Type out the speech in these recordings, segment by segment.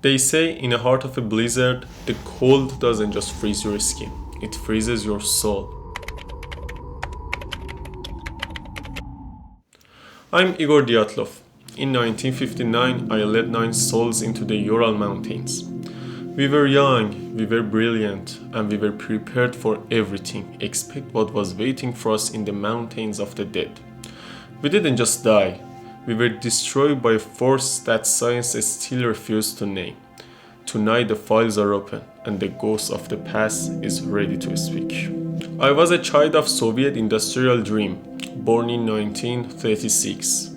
They say in the heart of a blizzard, the cold doesn't just freeze your skin, it freezes your soul. I'm Igor Dyatlov. In 1959, I led 9 souls into the Ural Mountains. We were young, we were brilliant, and we were prepared for everything except what was waiting for us in the mountains of the dead. We didn't just die, we were destroyed by a force that science still refused to name. Tonight the files are open and the ghost of the past is ready to speak. I was a child of Soviet industrial dream, born in 1936.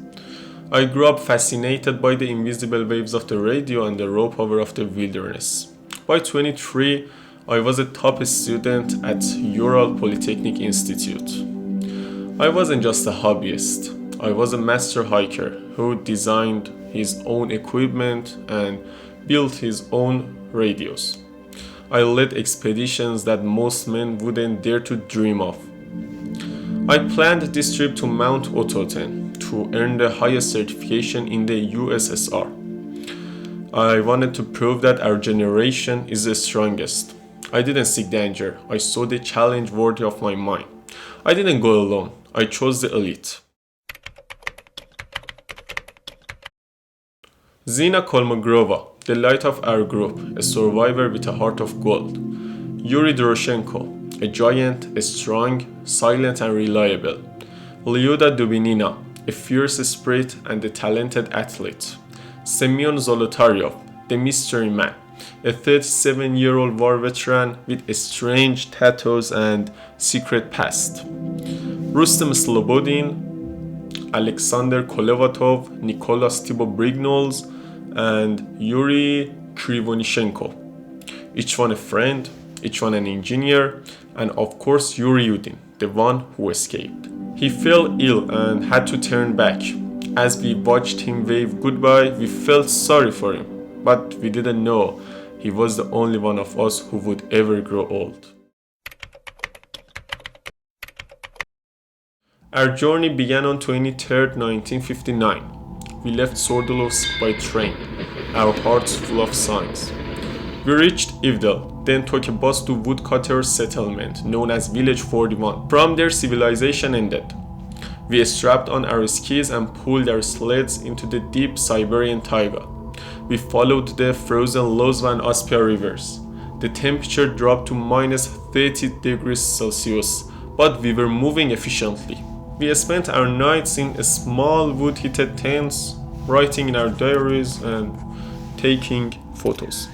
I grew up fascinated by the invisible waves of the radio and the raw power of the wilderness. By 23, I was a top student at Ural Polytechnic Institute. I wasn't just a hobbyist. I was a master hiker who designed his own equipment and built his own radios. I led expeditions that most men wouldn't dare to dream of. I planned this trip to Mount Ototen to earn the highest certification in the USSR. I wanted to prove that our generation is the strongest. I didn't seek danger. I saw the challenge worthy of my mind. I didn't go alone. I chose the elite. Zina Kolmogrova, the light of our group, a survivor with a heart of gold. Yuri Doroshenko, a giant, a strong, silent and reliable. Lyuda Dubinina, a fierce spirit and a talented athlete. Semyon Zolotaryov, the mystery man, a 37-year-old war veteran with strange tattoos and secret past. Rustem Slobodin, Alexander Kolevatov, Nicholas Thibault-Brignoles, and Yuri Krivonishenko. Each one a friend, each one an engineer, and of course Yuri Yudin, the one who escaped. He fell ill and had to turn back. As we watched him wave goodbye, we felt sorry for him, but we didn't know he was the only one of us who would ever grow old. Our journey began on 23rd, 1959. We left Sordolovsk by train, our hearts full of signs. We reached Ivdel, then took a bus to woodcutters' settlement known as Village 41. From there, civilization ended. We strapped on our skis and pulled our sleds into the deep Siberian taiga. We followed the frozen Lozva and Aspia rivers. The temperature dropped to minus 30 degrees Celsius, but we were moving efficiently. We spent our nights in small wood-heated tents, writing in our diaries and taking photos.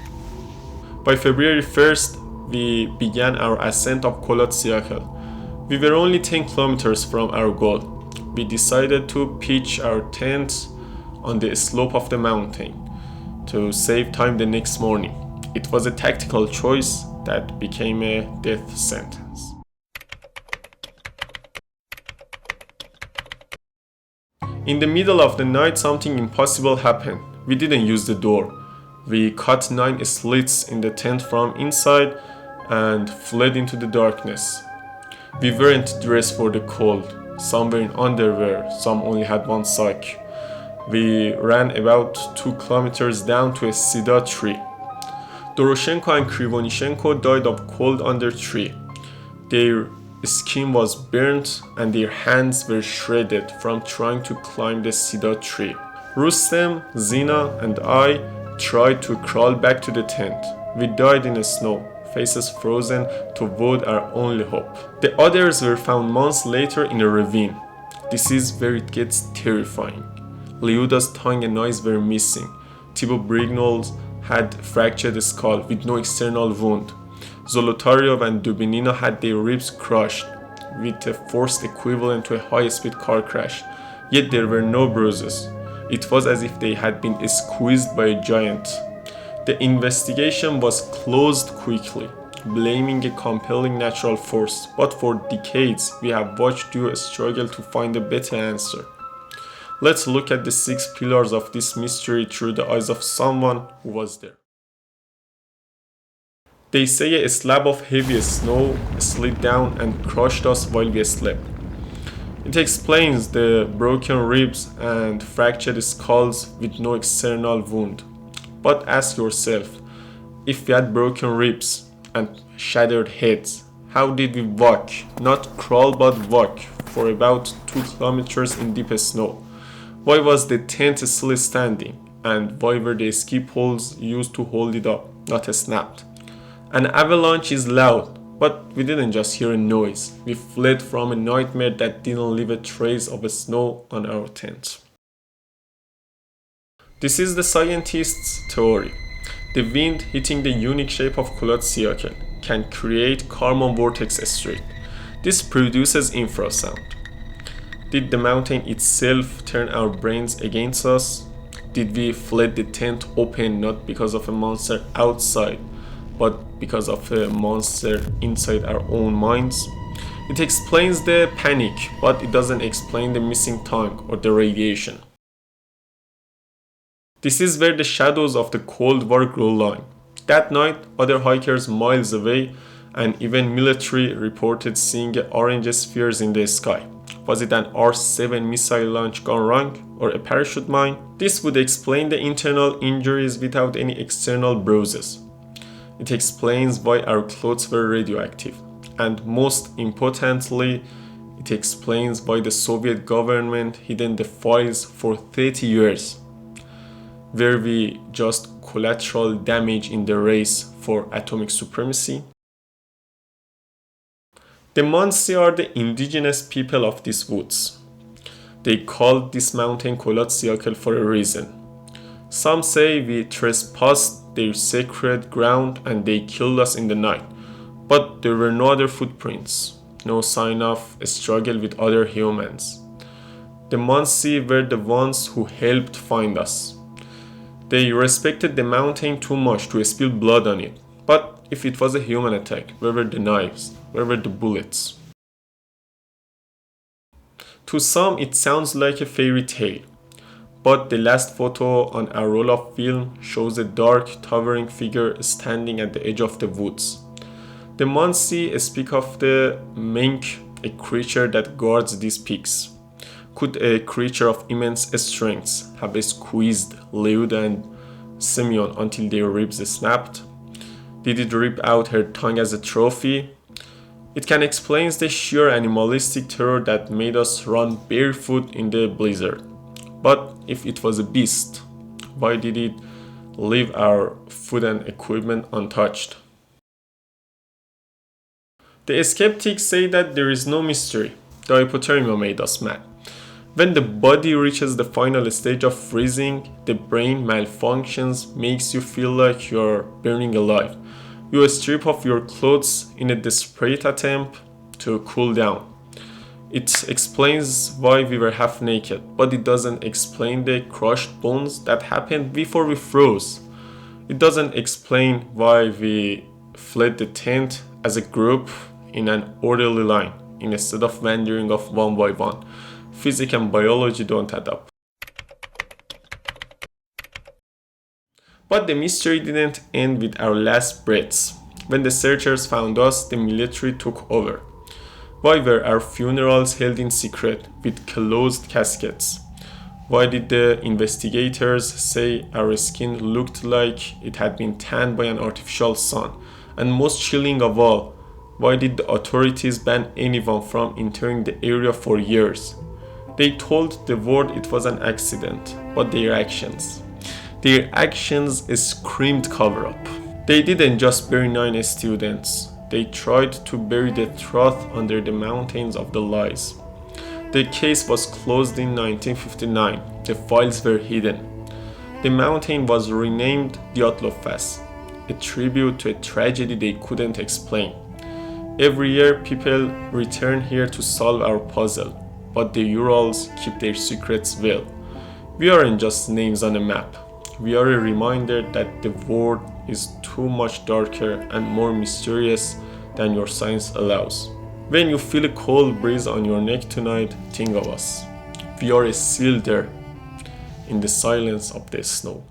By February 1st, we began our ascent of Kholat Syakhl. We were only 10 kilometers from our goal. We decided to pitch our tent on the slope of the mountain to save time the next morning. It was a tactical choice that became a death sentence. In the middle of the night, something impossible happened. We didn't use the door. We cut 9 slits in the tent from inside and fled into the darkness. We weren't dressed for the cold. Some were in underwear, some only had one sock. We ran about 2 kilometers down to a cedar tree. Doroshenko and Krivonishenko died of cold under tree. Their skin was burnt and their hands were shredded from trying to climb the cedar tree. Rustem, Zina, and I tried to crawl back to the tent. We died in the snow, faces frozen toward our only hope. The others were found months later in a ravine. This is where it gets terrifying. Lyuda's tongue and eyes were missing. Thibault-Brignoles had fractured skull with no external wound. Zolotaryov and Dubinina had their ribs crushed with a force equivalent to a high-speed car crash, yet there were no bruises. It was as if they had been squeezed by a giant. The investigation was closed quickly, blaming a compelling natural force, but for decades we have watched you struggle to find a better answer. Let's look at the 6 pillars of this mystery through the eyes of someone who was there. They say a slab of heavy snow slid down and crushed us while we slept. It explains the broken ribs and fractured skulls with no external wound. But ask yourself, if we had broken ribs and shattered heads, how did we walk, not crawl but walk, for about 2 kilometers in deep snow? Why was the tent still standing? And why were the ski poles used to hold it up, not snapped? An avalanche is loud, but we didn't just hear a noise. We fled from a nightmare that didn't leave a trace of snow on our tent. This is the scientist's theory. The wind hitting the unique shape of Kulat Siakal can create Kármán vortex street. This produces infrasound. Did the mountain itself turn our brains against us? Did we fled the tent open not because of a monster outside, but because of a monster inside our own minds? It explains the panic, but it doesn't explain the missing tongue or the radiation. This is where the shadows of the Cold War grew line. That night, other hikers miles away and even military reported seeing orange spheres in the sky. Was it an R-7 missile launch gone wrong or a parachute mine? This would explain the internal injuries without any external bruises. It explains why our clothes were radioactive. And most importantly, it explains why the Soviet government hidden the files for 30 years. Were we just collateral damage in the race for atomic supremacy? The Mansi are the indigenous people of these woods. They called this mountain Kulat Siakal for a reason. Some say we trespassed their sacred ground and they killed us in the night, but there were no other footprints, no sign of a struggle with other humans. The Mansi were the ones who helped find us. They respected the mountain too much to spill blood on it. But if it was a human attack, where were the knives? Where were the bullets? To some, it sounds like a fairy tale. But the last photo on our roll of film shows a dark, towering figure standing at the edge of the woods. The Mansi speak of the Menk, a creature that guards these peaks. Could a creature of immense strength have squeezed Leud and Simeon until their ribs snapped? Did it rip out her tongue as a trophy? It can explain the sheer animalistic terror that made us run barefoot in the blizzard. But if it was a beast, why did it leave our food and equipment untouched? The skeptics say that there is no mystery. The hypothermia made us mad. When the body reaches the final stage of freezing, the brain malfunctions, makes you feel like you're burning alive. You strip off your clothes in a desperate attempt to cool down. It explains why we were half naked, but it doesn't explain the crushed bones that happened before we froze. It doesn't explain why we fled the tent as a group in an orderly line instead of wandering off one by one. Physics and biology don't add up. But the mystery didn't end with our last breaths. When the searchers found us, the military took over. Why were our funerals held in secret with closed caskets? Why did the investigators say our skin looked like it had been tanned by an artificial sun? And most chilling of all, why did the authorities ban anyone from entering the area for years? They told the world it was an accident, but their actions screamed cover-up. They didn't just bury 9 students, they tried to bury the truth under the mountains of the lies. The case was closed in 1959, the files were hidden. The mountain was renamed Dyatlov Pass, a tribute to a tragedy they couldn't explain. Every year people return here to solve our puzzle. But the Urals keep their secrets well. We aren't just names on a map. We are a reminder that the world is too much darker and more mysterious than your science allows. When you feel a cold breeze on your neck tonight, think of us. We are still there in the silence of the snow.